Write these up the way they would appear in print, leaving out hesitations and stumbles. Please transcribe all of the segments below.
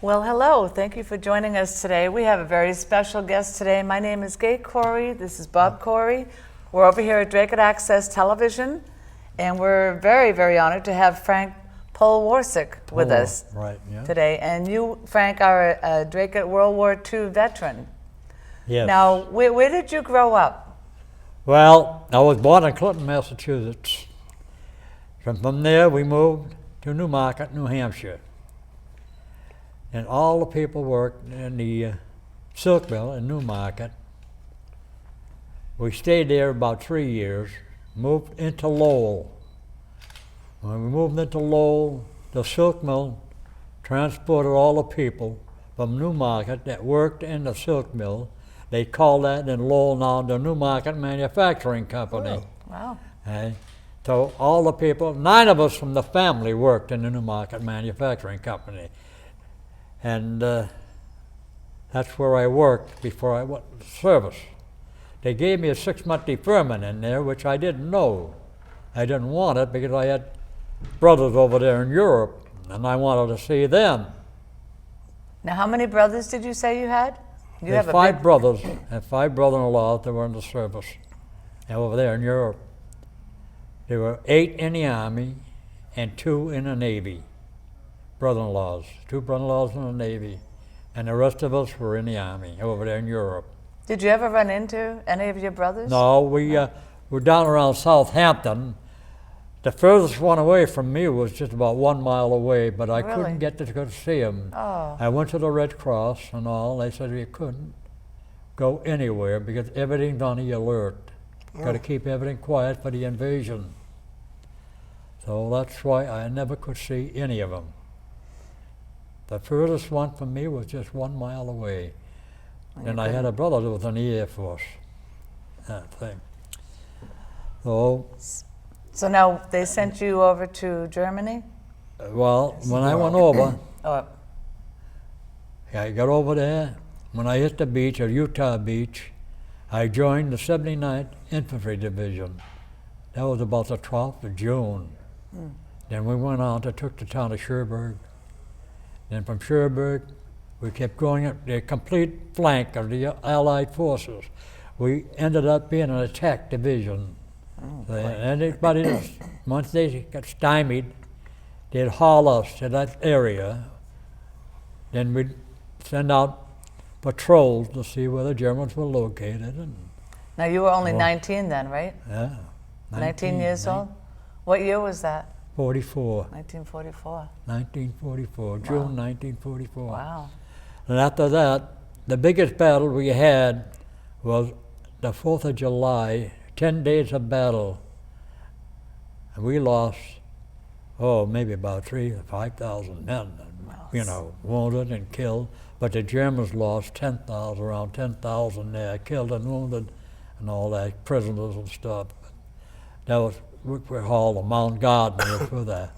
Well, hello. Thank you for joining us today. We have a very special guest today. My name is Gay Corey. This is Bob Corey. We're over here at Dracut Access Television, and we're very, very honored to have Frank Polewarczyk with us today. And you, Frank, are a Dracut World War II veteran. Yes. Now, where did you grow up? Well, I was born in Clinton, Massachusetts. From there, we moved to Newmarket, New Hampshire. And all the people worked in the silk mill in Newmarket. We stayed there about 3 years, moved into Lowell. When we moved into Lowell, the silk mill transported all the people from Newmarket that worked in the silk mill. They call that in Lowell now the Newmarket Manufacturing Company. Oh, wow. And so all the people, 9 of us from the family worked in the Newmarket Manufacturing Company. And that's where I worked before I went to service. They gave me a 6-month deferment in there, which I didn't know. I didn't want it because I had brothers over there in Europe, and I wanted to see them. Now, how many brothers did you say you had? You have 5 brothers and 5 brother-in-laws that were in the service over there in Europe. There were 8 in the Army and 2 in the Navy. Brother-in-laws, 2 brother-in-laws in the Navy, and the rest of us were in the Army over there in Europe. Did you ever run into any of your brothers? No, we were down around Southampton. The furthest one away from me was just about 1 mile away, but I couldn't get to go see him. Oh. I went to the Red Cross and all. They said you couldn't go anywhere because everything's on the alert. Got to keep everything quiet for the invasion. So that's why I never could see any of them. The furthest one from me was just 1 mile away. And I had a brother that was in the Air Force, that thing. So now they sent you over to Germany? Well, when I went over, Oh, I got over there. When I hit the beach, at Utah Beach, I joined the 79th Infantry Division. That was about the 12th of June. Then we went on to took the town of Cherbourg. Then from Cherbourg, we kept going up the complete flank of the Allied forces. We ended up being an attack division. Anybody, once they got stymied, they'd haul us to that area. Then we'd send out patrols to see where the Germans were located. And now you were only 19 then, right? yeah. 19 years old? What year was that? 44. 1944. 1944, June 1944. Wow. And after that, the biggest battle we had was the 4th of July, 10 days of battle. And we lost, maybe about 3,000 to 5,000 men, wounded and killed. But the Germans lost 10,000, around 10,000 there, killed and wounded and all that, prisoners and stuff. That was, we hauled a Mount Garden for that.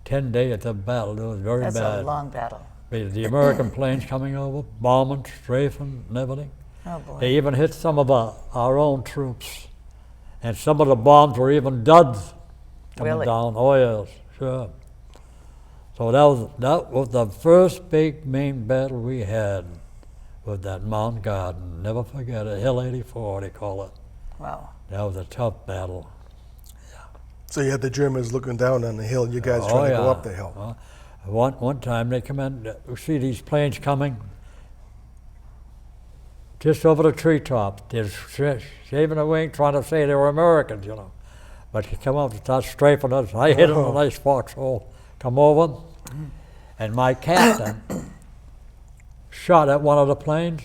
10 days of battle, it was very bad. That's a long battle. The American planes coming over, bombing, strafing, and everything. Oh boy. They even hit some of our own troops. And some of the bombs were even duds coming down. Oh yes, sure. So that was the first big main battle we had with that Mount Garden. Never forget it, Hill 84 they call it. Wow. That was a tough battle. So you had the Germans looking down on the hill, and you guys trying to go up the hill. One time they come in, we see these planes coming just over the treetops. They're shaving the wing, trying to say they were Americans, But he come up and start strafing us. I hit him in a nice foxhole, come over, and my captain shot at one of the planes,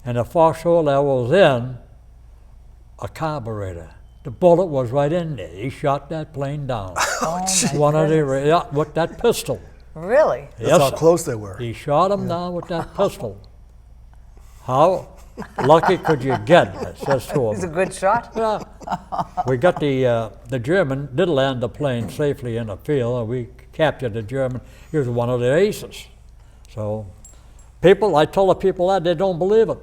and the foxhole that was in a carburetor. The bullet was right in there. He shot that plane down. With that pistol. Really? That's how close they were. He shot him down with that pistol. How lucky could you get? It says to him. He's a good shot. Yeah. We got the German did land the plane safely in the field, and we captured the German. He was one of the aces. So, I told the people that, they don't believe it.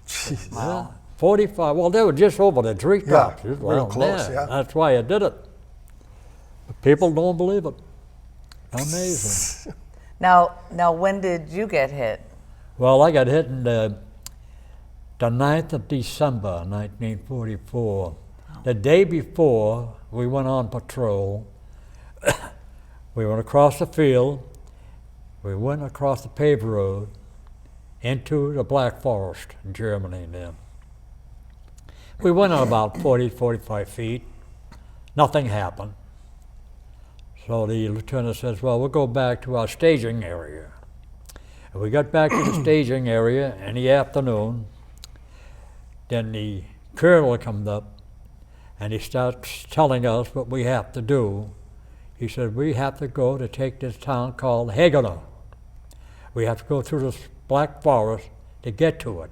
Jeez. Yeah. 45, well, they were just over the treetops. Yeah, real close, yeah. That's why I did it. But people don't believe it. Amazing. Now, when did you get hit? Well, I got hit in the 9th of December, 1944. The day before, we went on patrol. We went across the field. We went across the paved road into the Black Forest in Germany then. We went on about 40, 45 feet. Nothing happened. So the lieutenant says, well, we'll go back to our staging area. And we got back to the staging area in the afternoon. Then the colonel comes up and he starts telling us what we have to do. He said, we have to go to take this town called Hagel. We have to go through this Black Forest to get to it.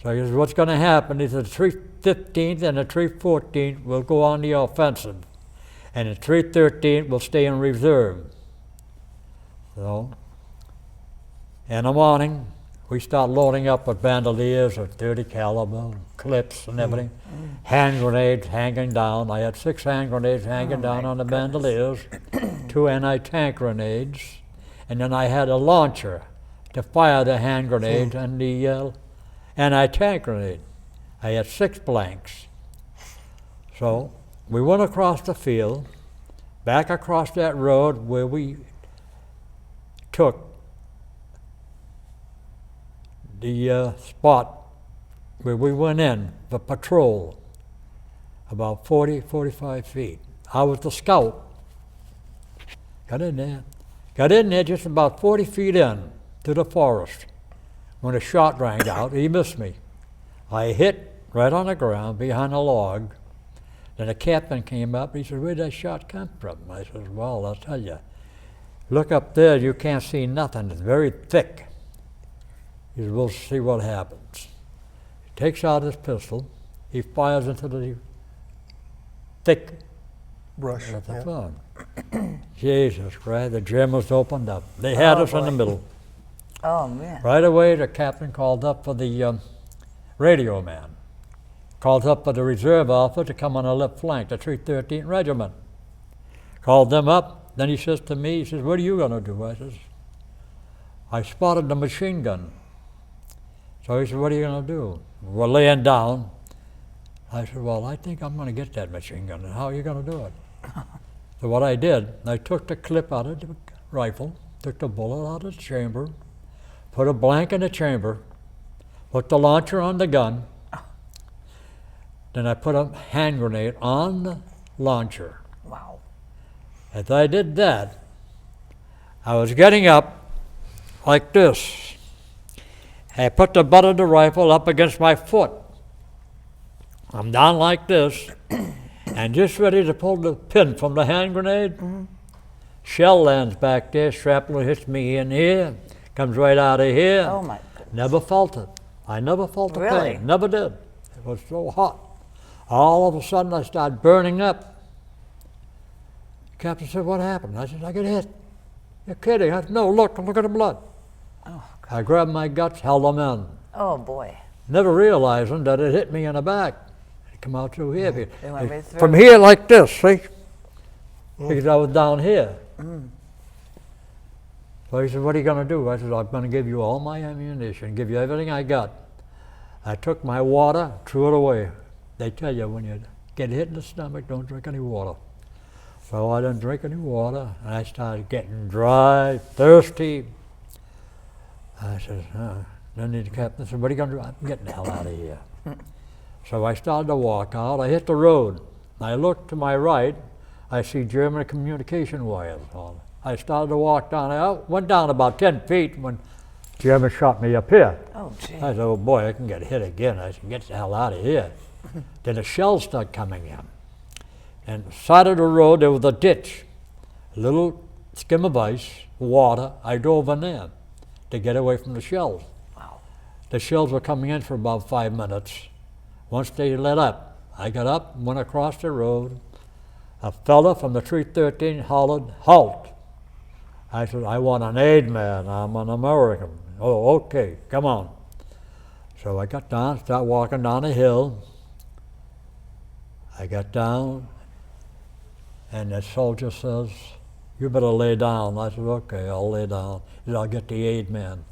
So he says, what's going to happen is the 315th and the 314th will go on the offensive, and the 313th will stay in reserve. So, in the morning, we start loading up with bandoliers of 30 caliber, clips and everything, hand grenades hanging down. I had 6 hand grenades hanging down on the bandoliers, 2 anti-tank grenades, and then I had a launcher to fire the hand grenades and the anti-tank grenade. I had 6 blanks. So we went across the field, back across that road where we took the spot where we went in for patrol, about 40, 45 feet. I was the scout. Got in there just about 40 feet in to the forest. When a shot rang out, he missed me. I hit right on the ground behind a log. Then the captain came up, he said, where'd that shot come from? I said, well, I'll tell you. Look up there, you can't see nothing, it's very thick. He said, we'll see what happens. He takes out his pistol, he fires into the thick Brush. at the Yeah. phone. Jesus Christ, the Germans opened up. They had us in the middle. Oh, man. Right away, the captain called up for the radio man. Called up for the reserve officer to come on the left flank, the 313th Regiment. Called them up. Then he says to me, he says, what are you going to do? I says, I spotted the machine gun. So he said, what are you going to do? We're laying down. I said, well, I think I'm going to get that machine gun. And how are you going to do it? So what I did, I took the clip out of the rifle, took the bullet out of the chamber, put a blank in the chamber, put the launcher on the gun, then I put a hand grenade on the launcher. Wow. As I did that, I was getting up like this. I put the butt of the rifle up against my foot. I'm down like this, and just ready to pull the pin from the hand grenade. Shell lands back there, shrapnel hits me in here, comes right out of here. Oh, my goodness. Never felt it. I never felt the Really? pain. Never did. It was so hot. All of a sudden, I started burning up. The captain said, what happened? I said, I got hit. You're kidding. I said, no, look at the blood. Oh, I grabbed my guts, held them in. oh, boy. Never realizing that it hit me in the back. It come out through here. It went right through. From here like this, see? Because I was down here. So he said, what are you going to do? I said, I'm going to give you all my ammunition, give you everything I got. I took my water, threw it away. They tell you when you get hit in the stomach, don't drink any water. So I didn't drink any water, and I started getting dry, thirsty. I said, then the captain said, what are you going to do? I'm getting the hell out of here. So I started to walk out. I hit the road. I looked to my right. I see German communication wires on. I started to walk down. I went down about 10 feet when German shot me up here. Oh, gee. I said, oh boy, I can get hit again. I said, get the hell out of here. Then the shells started coming in. And side of the road, there was a ditch, a little skim of ice, water. I drove in there to get away from the shells. Wow. The shells were coming in for about 5 minutes. Once they let up, I got up, went across the road. A fella from the 313 hollered, halt. I said, I want an aid man. I'm an American. Oh, okay, come on. So I got down, started walking down a hill. I got down, and the soldier says, you better lay down. I said, okay, I'll lay down. He said, I'll get the aid man.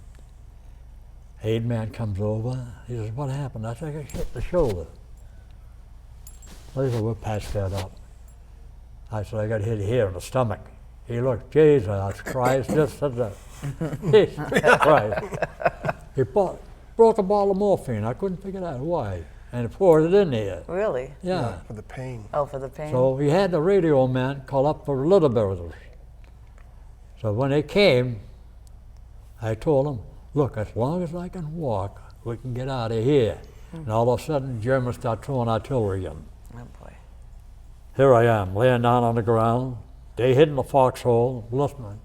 Aid man comes over. He says, what happened? I said, I got hit the shoulder. He said, we'll patch that up. I said, I got hit here in the stomach. He looked, Jesus Christ, just said that. Jesus Christ. He broke a bottle of morphine. I couldn't figure out why. And he poured it in there. Really? Yeah. For the pain. Oh, for the pain. So he had the radio man call up for little brothers. So when they came, I told them, look, as long as I can walk, we can get out of here. And all of a sudden, the Germans start throwing artillery in. Oh, boy. Here I am, laying down on the ground. They hid in the foxhole, listening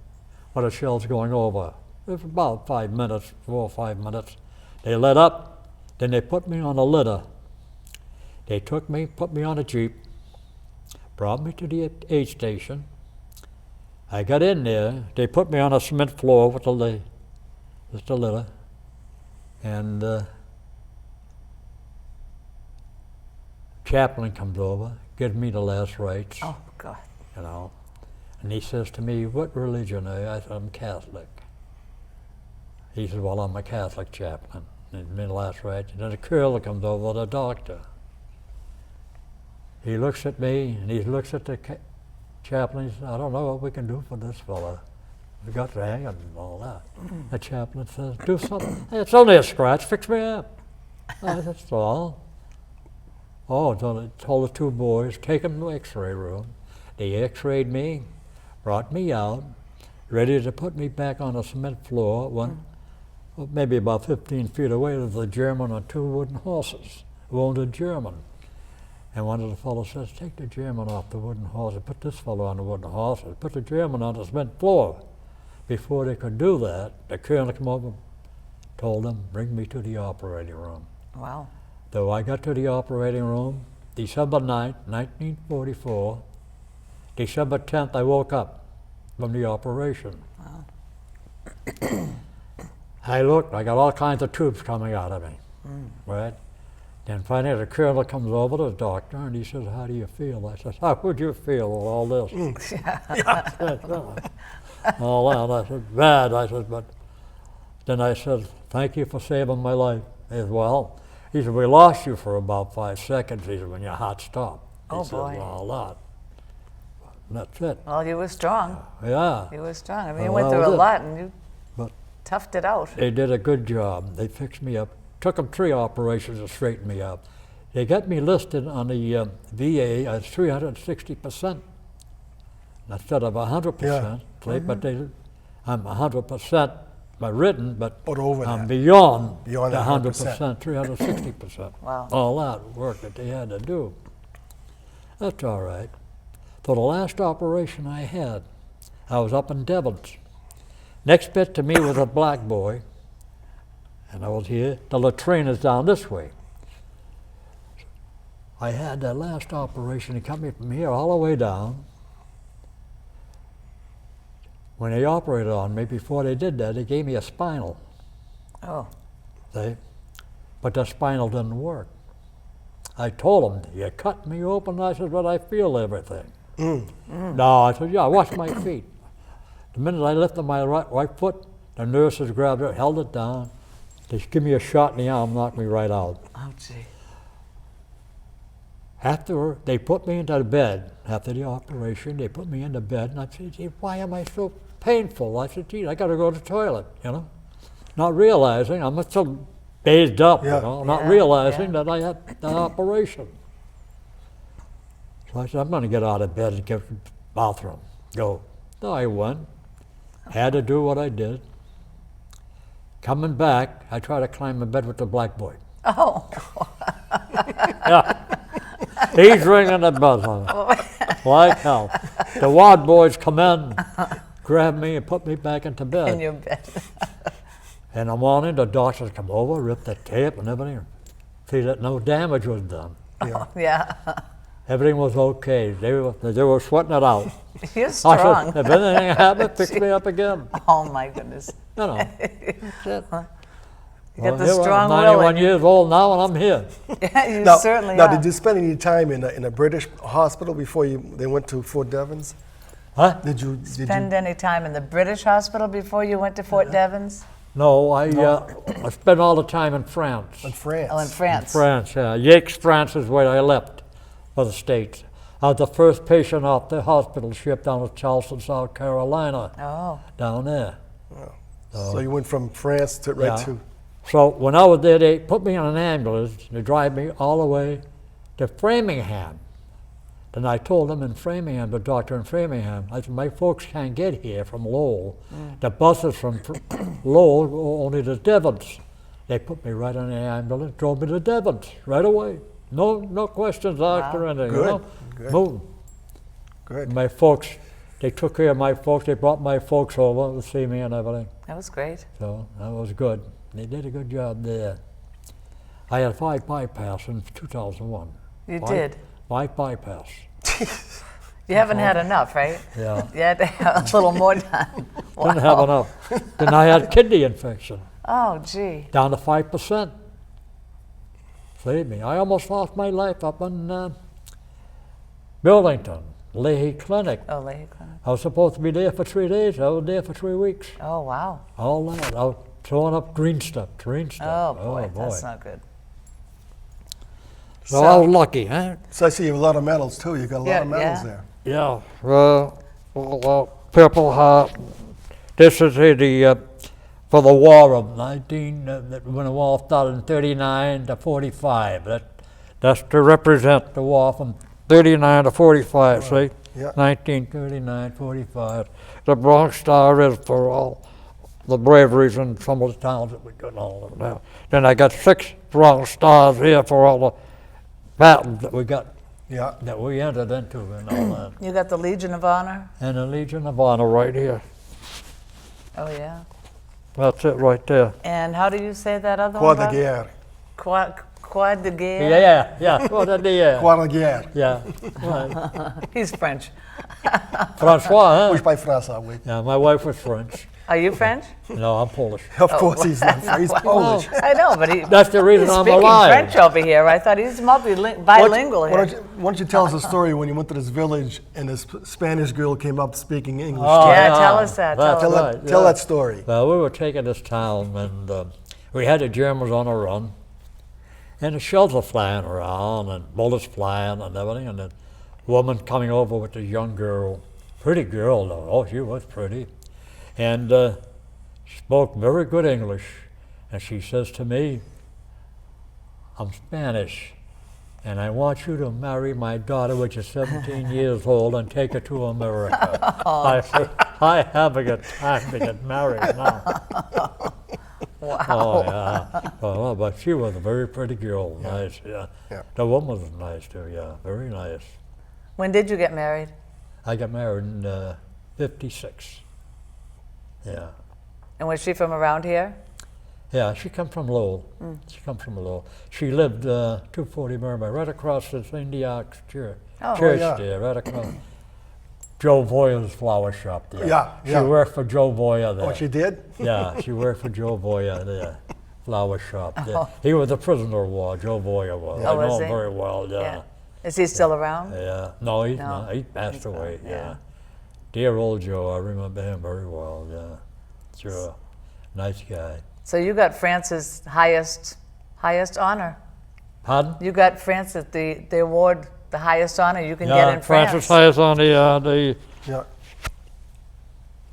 when the shell's going over. It was about 5 minutes, 4 or 5 minutes. They lit up, then they put me on a litter. They took me, put me on a Jeep, brought me to the aid station. I got in there, they put me on a cement floor with just a litter, and chaplain comes over, gives me the last rites, Oh, God. you know, and he says to me, what religion are you? I said, I'm Catholic. He says, well, I'm a Catholic chaplain. And he gives me the last rites, and then a curler comes over, the doctor. He looks at me, and he looks at the chaplain. He says, I don't know what we can do for this fella. We got to hang him and all that. The chaplain says, do something. Hey, it's only a scratch, fix me up. That's all. Oh, so they told the two boys, take them to the x-ray room. They x-rayed me, brought me out, ready to put me back on a cement floor, maybe about 15 feet away was the German on 2 wooden horses, wounded German. And one of the fellows says, take the German off the wooden horse and put this fellow on the wooden horse and put the German on the cement floor. Before they could do that, the colonel came over, told them, bring me to the operating room. Wow. So I got to the operating room, December 9th, 1944. December 10th, I woke up from the operation. Wow. I looked, I got all kinds of tubes coming out of me, right? Then finally the colonel comes over to the doctor and he says, how do you feel? I said, how would you feel with all this? All that, I said, bad. I said, but then I said, thank you for saving my life. He said, well, he said, we lost you for about 5 seconds, he said, when your heart stopped. He Oh, said, boy. all that. And that's it. Well, you were strong. Yeah. You were strong. I mean, you Well, went that through a was it. lot and you But toughed it out. they did a good job. They fixed me up. Took them 3 operations to straighten me up. They got me listed on the VA as 360% instead of 100%. Yeah. But I'm 100% by written, but over I'm that. beyond the Beyond that 100%, 360%. Wow. All that work that they had to do. That's all right. So the last operation I had, I was up in Devons. Next bit to me was a black boy, and I was here. The latrine is down this way. I had that last operation. He cut me from here all the way down. When they operated on me, before they did that, they gave me a spinal. Oh. See? But the spinal didn't work. I told them, you cut me open. I said, but I feel everything. No, I said, yeah, wash my feet. The minute I lifted my right foot, the nurses grabbed it, held it down. They give me a shot in the arm, knocked me right out. Oh, gee. After they put me into bed, after the operation, they put me into bed, and I said, gee, why am I so painful? I said, gee, I got to go to the toilet, you know? Not realizing, I'm still dazed up, Yeah. you know, not Yeah, realizing yeah. that I had the operation. So I said, I'm going to get out of bed and get to the bathroom. Go. So I went, had to do what I did. Coming back, I tried to climb in bed with the black boy. Oh. Yeah. He's ringing the bell like hell. The ward boys come in, grab me and put me back into bed. In your bed. In the morning, the doctors come over, rip the tape and everything, see that no damage was done. Yeah. Yeah. Everything was okay. They were sweating it out. You're I strong. said, if anything happened, fix me up again. Oh, my goodness. You know, that's it. You got the here strong I'm will. 91 years old now, and I'm here. Yeah, you Now, certainly now are. did you spend any time in a British hospital before they went to Fort Devens? Huh? Did you Spend any time in the British hospital before you went to Fort Devens? No, I spent all the time in France. in France? Oh, in France. France, yeah. Yates, France is where I left for the States. I was the first patient off the hospital ship down to Charleston, South Carolina, Oh, down there. So you went from France to right Yeah. to. So when I was there, they put me on an ambulance to drive me all the way to Framingham. Then I told them in Framingham, the doctor in Framingham, I said, my folks can't get here from Lowell. The buses from Lowell go only to Devens. They put me right on the ambulance, drove me to Devens right away. No questions asked or anything. Good, You know? good. Boom. Good. My folks, they took care of my folks. They brought my folks over to see me and everything. that was great. So that was good. They did a good job there. I had 5 bypass in 2001. You Five- did. 5 bypass. You haven't had enough, right? Yeah. You had to have a little more done. Didn't have enough. Then I had kidney infection, Oh, gee. down to 5%. Saved me. I almost lost my life up in Burlington, Leahy Clinic. Oh, Leahy Clinic. I was supposed to be there for 3 days. I was there for 3 weeks. Oh, wow. All that. I was throwing up green stuff. Oh, boy. That's not good. So I was lucky, huh? So I see you have a lot of medals too. You got a lot Yeah, of medals yeah. there. Yeah. Purple Heart. This is for the war of 19, when the war started in 39 to 45. That's to represent the war from 39 to 45, see? Yeah. 1939, 45. The Bronx Star is for all the braveries in some of the towns that we got all of now. Then I got 6 Bronx Stars here for all the battles that we got, Yeah. that we entered into and all that. You got the Legion of Honor? And the Legion of Honor right here. Oh, yeah. That's it right there. And how do you say that other Croix one? de Bob? Guerre. Croix de Guerre? Yeah. What did the Croix de Guerre. Yeah. Right. He's French. Francois, Push huh? by François, oui. Yeah, my wife was French. Are you French? No, I'm Polish. Of course he's not. He's Polish. I know, but That's the reason he's I'm speaking alive. French over here. I thought he's bilingual Why here. don't you tell us a story when you went to this village and this Spanish girl came up speaking English? Oh, Yeah, tell us that. that's Tell us. right, Tell yeah. that story. Well, we were taking this town, and we had the Germans on a run, and the shells were flying around, and bullets flying, and everything, and the woman coming over with this young girl, pretty girl though. Oh, she was pretty, and spoke very good English, and she says to me, "I'm Spanish, and I want you to marry my daughter, which is 17 years old, and take her to America." I said, "I haven't got time to get married now." Wow. Oh, yeah. Well, but she was a very pretty girl, nice, yeah. Yeah. The woman was nice too, yeah, very nice. When did you get married? I got married in 56. Yeah. And was she from around here? Yeah, she come from Lowell. She come from Lowell. She lived 240 Mermaid, right across the St. Diak's Church. Oh. Church yeah. there, right across. Joe Voya's flower shop there. Yeah, She yeah. worked for Joe Voya there. Oh, she did? Yeah, she worked for Joe Voya there, flower shop there. He was a prisoner of war, Joe Voya was. Oh, I was know he? him very well, yeah. Is he still around? Yeah, no, he's No, not. He passed he's away, not, yeah. yeah. Dear old Joe, I remember him very well, yeah. Sure, nice guy. So you got France's highest honor. Pardon? You got France's the award, the highest honor you can get in France. Francis Hayes on the Yeah.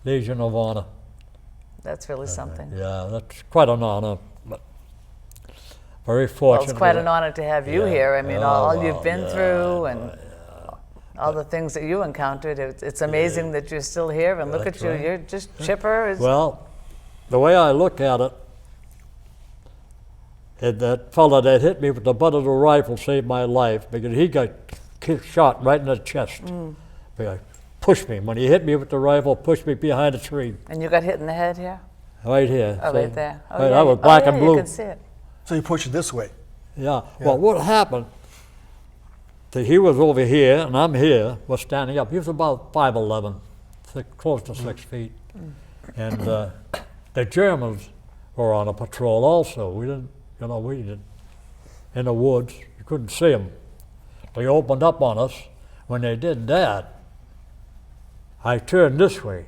Legion of Honor. That's really something. Yeah, that's quite an honor, but very Well, fortunate. it's quite an honor to have you Yeah. here. I mean, Oh, all well, you've been yeah, through I and know, all the things that you encountered. It's amazing that you're still here. And look That's at you, right. you're just chipper. As, Well, the way I look at it, that fella that hit me with the butt of the rifle saved my life because he got shot right in the chest. Because pushed me. When he hit me with the rifle, pushed me behind a tree. and you got hit in the head here? Right here. Oh, see? right there. Oh, Right, yeah, I was black and You blue. can see it. So you push it this way. Yeah. Well, what happened? That he was over here and I'm here. Was standing up. He was about 5'11", close to 6 feet, and the Germans were on a patrol also. We didn't in the woods. You couldn't see them. They opened up on us. When they did that, I turned this way.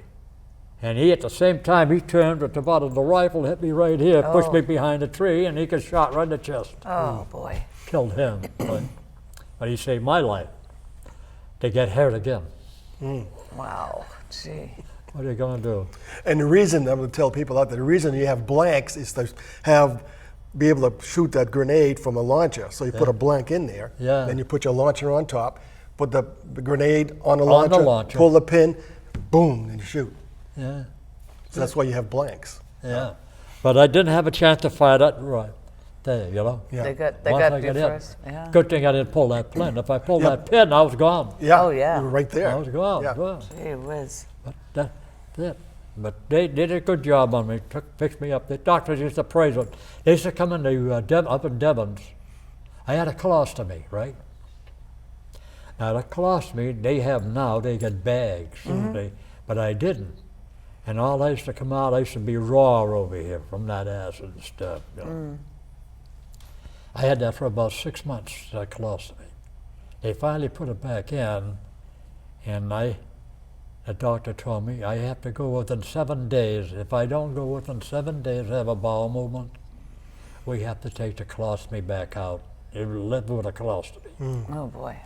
And he, at the same time, he turned at the butt of the rifle, hit me right here, pushed me behind a tree, and he got shot right in the chest. Oh, boy. Killed him. But he saved my life to get hurt again. Wow. Gee. What are you going to do? And the reason, I'm going to tell people out there, the reason you have blanks is to be able to shoot that grenade from a launcher. So you put a blank in there, then you put your launcher on top, put the grenade on the launcher, pull the pin, boom, and you shoot. Yeah. So that's why you have blanks. Yeah. But I didn't have a chance to fire that right there, you know? Yeah. They got Once you I first. Yeah. Good thing I didn't pull that pin. If I pulled that pin, I was gone. Yeah. Oh, yeah. You were right there. I was gone. Yeah. Gone. Gee whiz. But that's it. But they did a good job on me, fixed me up. The doctors used to praise it. They used to come into up in Devons. I had a colostomy, right? Now the colostomy they have now, they get bags, but I didn't. And all I used to come out, I used to be raw over here from that acid and stuff. You know. I had that for about 6 months, that colostomy. They finally put it back in, and the doctor told me I have to go within 7 days. If I don't go within 7 days, have a bowel movement, we have to take the colostomy back out. You live with a colostomy. Oh, boy.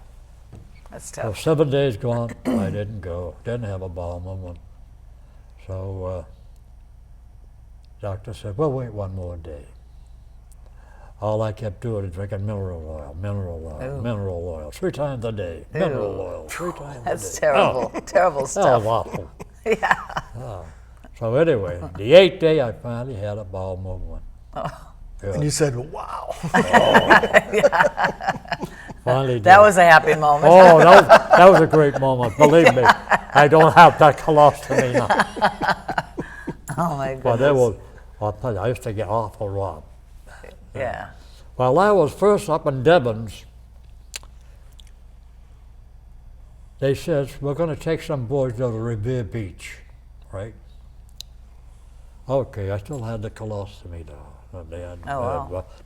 That's So tough. 7 days gone, I didn't go, didn't have a bowel movement. So doctor said, well, wait 1 more day. All I kept doing is drinking mineral oil, 3 times a day, mineral oil, 3 times a day. That's terrible. Terrible That stuff. was awful. Yeah. So anyway, the 8th day I finally had a bowel movement. Good. And you said, wow. Finally did. That was a happy moment. Oh, that was a great moment. Believe me, I don't have that colostomy now. Oh, my goodness. But that was, I'll tell you, I used to get awful raw. Yeah. While I was first up in Devons, they said, we're going to take some boys to the Reverie Beach, right? Okay, I still had the colostomy though. They had,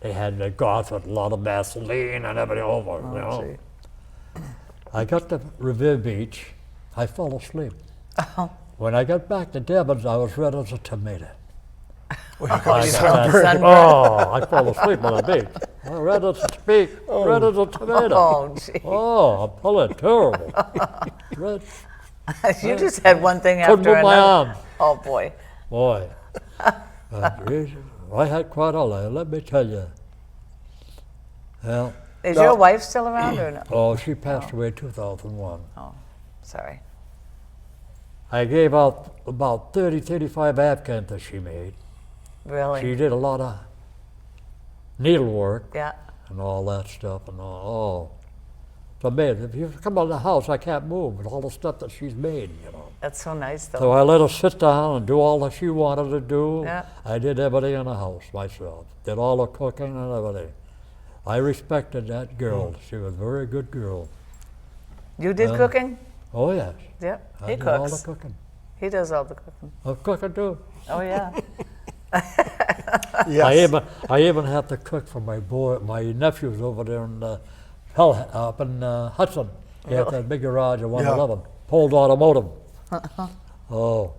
they had the gauze with a lot of Vaseline and everything over, you know. I got to Reverie Beach, I fell asleep. When I got back to Devons, I was red as a tomato. I fell asleep on the beach. Red as a tomato. Oh, gee. Oh, I'm feeling terrible. Red. You just had one thing Couldn't after move my another. arm. Oh, boy. Boy, I had quite a life, let me tell you. Well, Is your wife still around or no? oh, she passed away in 2001. Oh, sorry. I gave out about 35 Afghans that she made. Really? She did a lot of needlework Yeah. and all that stuff and all. It's amazing. If you come out of the house, I can't move with all the stuff that she's made, you know. That's so nice, though. So I let her sit down and do all that she wanted to do. Yeah. I did everything in the house myself. Did all the cooking and everything. I respected that girl. She was a very good girl. You did cooking? Oh yes. Yep. I He did all the cooks. cooking. He does all the cooking. I cooking too. Oh, yeah. Yes. I even have to cook for my nephews over there in up in Hudson. He had that big garage at 111. Pulled automotive. Oh,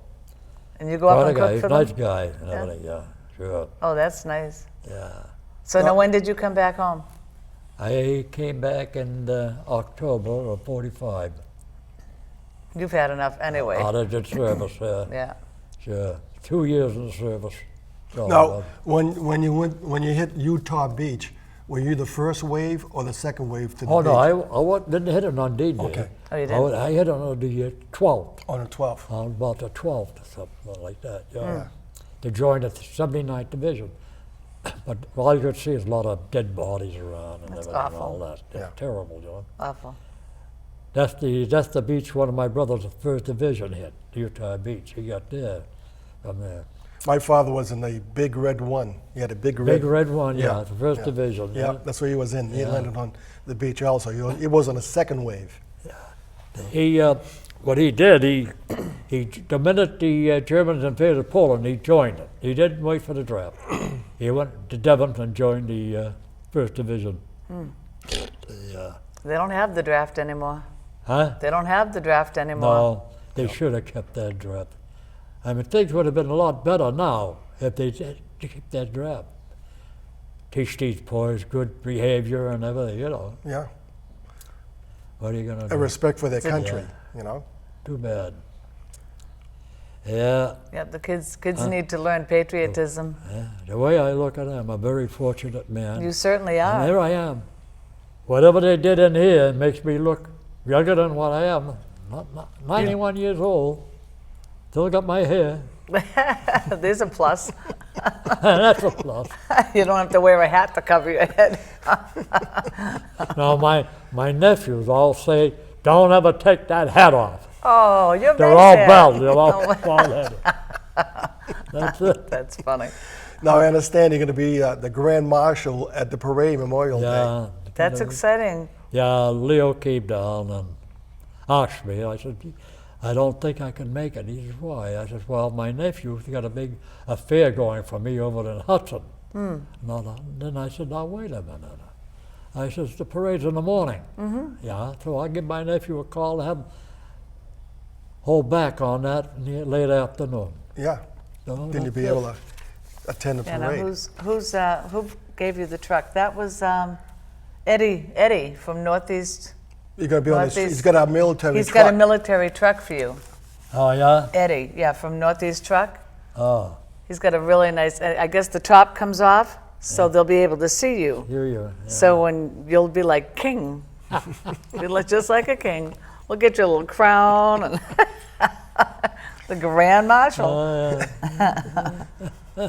And you go up quite a and guy. cook He's for a nice them? guy and everything. Yeah, sure. Oh, that's nice. Yeah. So now when did you come back home? I came back in October of '45. You've had enough anyway. Out of the service. Yeah. Sure. 2 years in the service. So, Now, when you hit Utah Beach, were you the first wave or the second wave to the oh beach? no, I didn't hit it on D-Day. Okay. Oh, you didn't? I hit it on the 12th. On the 12th. On about the 12th or something like that. Yeah. To join the 79th Division. But all you could see is a lot of dead bodies around and That's everything and awful. all that. It's Yeah. terrible, you know. Awful. That's the beach one of my brothers, the 1st Division hit, Utah Beach. He got there from there. My father was in the Big Red One. He had a big red. Big red one, yeah, Yeah, the 1st yeah. Division. Yeah, that's where he was in. He Yeah. landed on the beach also. He was on a second wave. He, what he did, the minute the Germans invaded Poland, he joined it. He didn't wait for the draft. He went to Devon and joined the 1st Division. They don't have the draft anymore. Huh? They don't have the draft anymore. No, They should have kept that draft. I mean, things would have been a lot better now if they did keep that draft. Teach these boys good behavior and everything, you know. Yeah. What are you going to do? A respect for their country, Yeah. you know. Too bad. Yeah. Yeah, the kids need to learn patriotism. Yeah. The way I look at it, I'm a very fortunate man. You certainly And are. there I am. Whatever they did in here makes me look younger than what I am. Not 91 years old. Still got my hair. There's a plus. That's a plus. You don't have to wear a hat to cover your head. Now my nephews all say, don't ever take that hat off. Oh, you're They're all bald. They're all bald-headed. That's it. That's funny. Now I understand you're going to be the Grand Marshal at the parade Memorial Day. Yeah. That's exciting. Yeah, Leo came down and asked me. I said, I don't think I can make it. He said, why? I said, well, my nephew's got a big affair going for me over in Hudson. Then I said, now wait a minute. I said, the parade's in the morning. Yeah, so I'll give my nephew a call and have him hold back on that in the late afternoon. Yeah. So Then you'll be that's able to attend the Yeah, now parade. who gave you the truck? That was Eddie from Northeast. You're going to be on the street. Northeast. He's got a military He's truck. got a military truck for you. Oh, yeah? Eddie, yeah, from Northeast Truck. Oh, He's got a really nice, I guess the top comes off, so they'll be able to see you. here you are. Yeah. So when you'll be like king, you look just like a king. We'll get you a little crown and the Grand Marshal. Oh, yeah.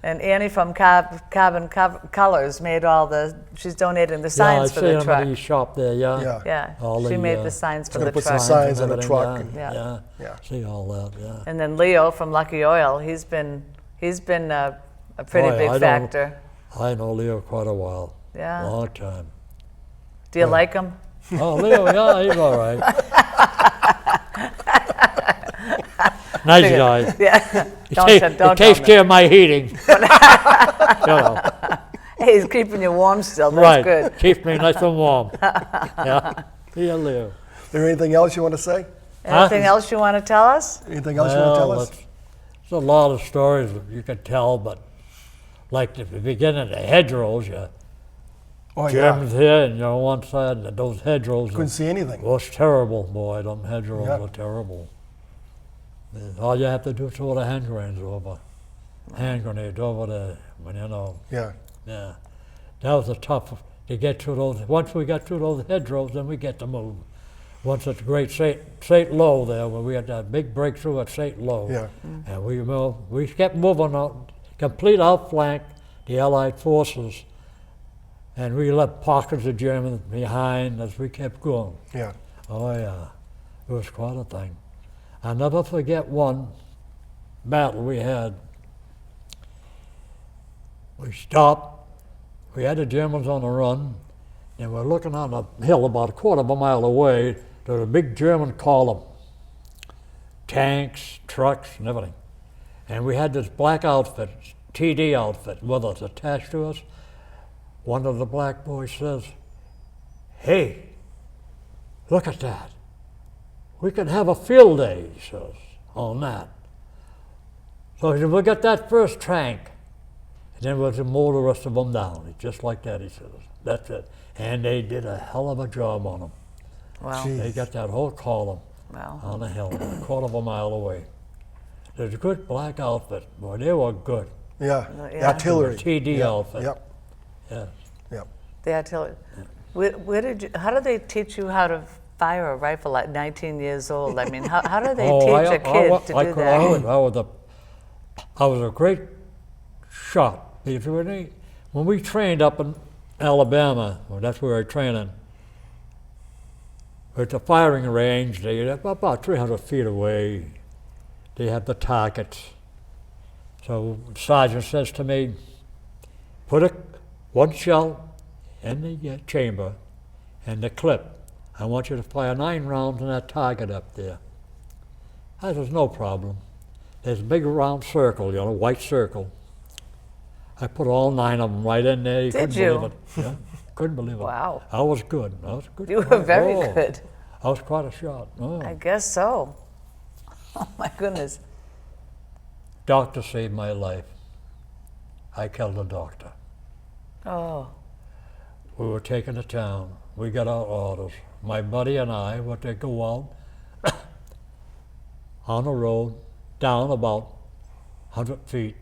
And Annie from Carbon Colors made all she's donating the signs for the I see truck. him at the shop there, yeah. Yeah. Yeah, All she the, made the signs for gonna the put some truck. signs on the everything, truck. Yeah. Yeah. Yeah. See all that, yeah. And then Leo from Lucky Oil, he's been a pretty Oh, yeah, big I factor. I know Leo quite a while. Yeah. Long time. Do you like him? Oh, Leo, yeah, he's all right. Nice guy. Yeah. He Don't takes tell me. care of my heating. You know, Hey, he's keeping you warm still. That's right. good. Keeps me nice and warm. Yeah. Yeah, Leo. Is there anything else you want to say? Anything else you want to tell us? Anything else you want to tell us? There's a lot of stories that you could tell, but like at the beginning, the hedgerows, Oh, yeah. Germans here, and you're on one side, and those hedgerows Couldn't see anything. was terrible, boy. Them hedgerows Yeah. were terrible. All you have to do is throw the hand grenades over there, when you know. Yeah. Yeah, that was a tough to get through those. Once we got through those hedgerows, then we get to move. Once at the great St. Lo there, where we had that big breakthrough at St. Lo, Yeah. and we kept moving out, complete outflank the Allied forces, and we left pockets of Germans behind as we kept going. Yeah. Oh yeah, it was quite a thing. I'll never forget one battle we had. We stopped. We had the Germans on the run, and we're looking on a hill about a quarter of a mile away. There was a big German column, tanks, trucks, and everything. And we had this black outfit, TD outfit, with us, attached to us. One of the black boys says, "Hey, look at that. We could have a field day," he says, on that. So he said, "We'll get that first tank, and then we'll mow the rest of them down." Just like that, he says. That's it. And they did a hell of a job on them. Wow. Gee. They got that whole column Wow. on the hill, a quarter of a mile away. There's a good black outfit. Boy, they were good. Yeah. Yeah. The artillery. TD Yep. outfit. Yep. Yes. Yep. The artillery. How did they teach you how to fire a rifle at 19 years old? I mean, how do they teach a kid to do that? I was a great shot. Because when we trained up in Alabama, well, that's where we were training, at the firing range, they about 300 feet away, they have the targets. So the sergeant says to me, put one shell in the chamber and the clip. I want you to fire 9 rounds in that target up there. I says, no problem. There's a big round circle, white circle. I put all 9 of them right in there. Did you? Believe it. Yeah, couldn't believe it. Wow. I was good. I was good. You were very Oh, good. I was quite a shot. Oh. I guess so. Oh my goodness. Doctor saved my life. I killed the doctor. Oh. We were taken to town. We got our orders. My buddy and I were to go out on the road, down about 100 feet,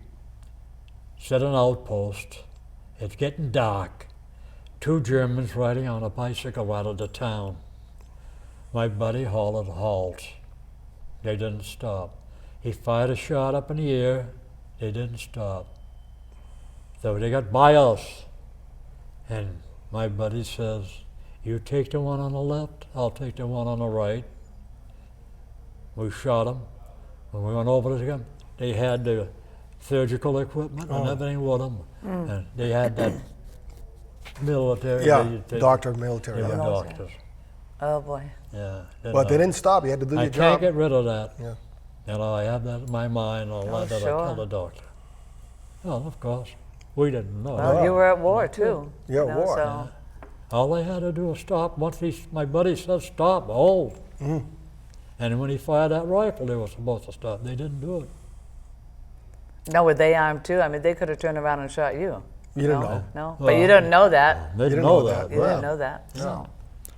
set an outpost. It's getting dark. 2 Germans riding on a bicycle out of the town. My buddy hollered halt. They didn't stop. He fired a shot up in the air. They didn't stop. So they got by us. And my buddy says, you take the one on the left, I'll take the one on the right. We shot them. When we went over to them, they had the surgical equipment and everything with them. And they had that military. Yeah, doctor, military. They were Yeah. doctors. Oh boy. Yeah. But they didn't stop. You had to do I your can't job. get rid of that. Yeah. You know, I have that in my mind, all Oh, that I sure. killed the doctor. Well, of course, we didn't know. Well, you were at war too. Yeah, you know, war. So. All they had to do was stop. Once my buddy said stop, hold. And when he fired that rifle, they were supposed to stop. They didn't do it. No, were they armed too? I mean, they could have turned around and shot you. You didn't No? know. No, Well, but you didn't know that. They didn't didn't know know that. that. You Wow. didn't know that. So.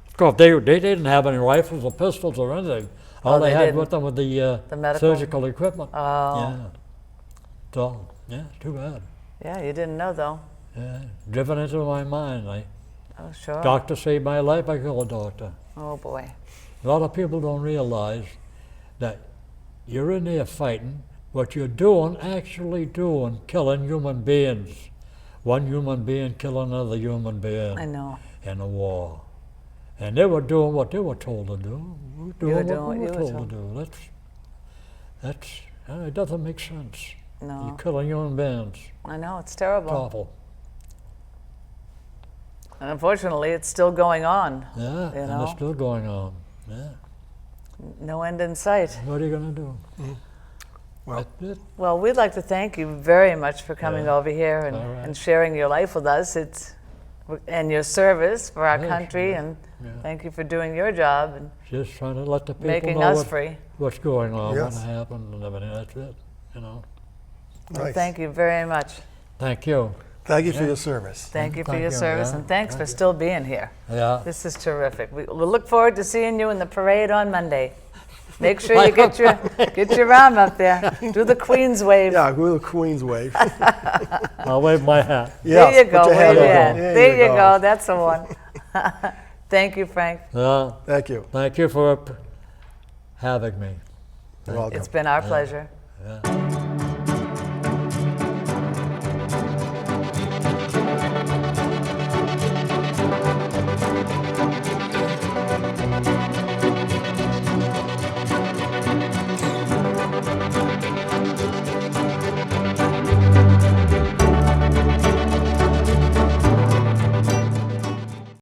Of course, they didn't have any rifles or pistols or anything. All they they had didn't. with them was the medical? surgical equipment. Oh. Yeah. So, yeah, too bad. Yeah, you didn't know though. Yeah, driven into my mind. Oh, sure. Doctor saved my life, I killed a doctor. Oh boy. A lot of people don't realize that you're in there fighting, what you're doing, actually doing, killing human beings. One human being killing another human being I know. in a war. And they were doing what they were told to do. We were doing what we were told to do. It doesn't make sense. No. You're killing human beings. I know, it's It's terrible. awful. And unfortunately, it's still going on. Yeah, You and know? it's still going on. Yeah. No end in sight. What are you going to do? Well, That's it. Well, we'd like to thank you very much for coming Yeah. over here and, All right. and sharing your life with us. And your service for our Yes, country, yeah. and Yeah. thank you for doing your job and Just trying to let the people making know us free. what's going on, Yes. what happened, and everything. That's it. You know. Well, nice. thank you very much. Thank you. Thank you for your service. Thank you for Thank your you, service, yeah. and thanks for still being here. Yeah. This is terrific. We look forward to seeing you in the parade on Monday. Make sure you get your arm up there. Do the Queen's wave. Yeah, go to the Queen's wave. I'll wave my hat. There Yes, you go. put your Wave hand your up. hand. There There you go. That's the one. Thank you, Frank. Yeah. Thank you. Thank you for having me. You're welcome. It's been our pleasure. Yeah.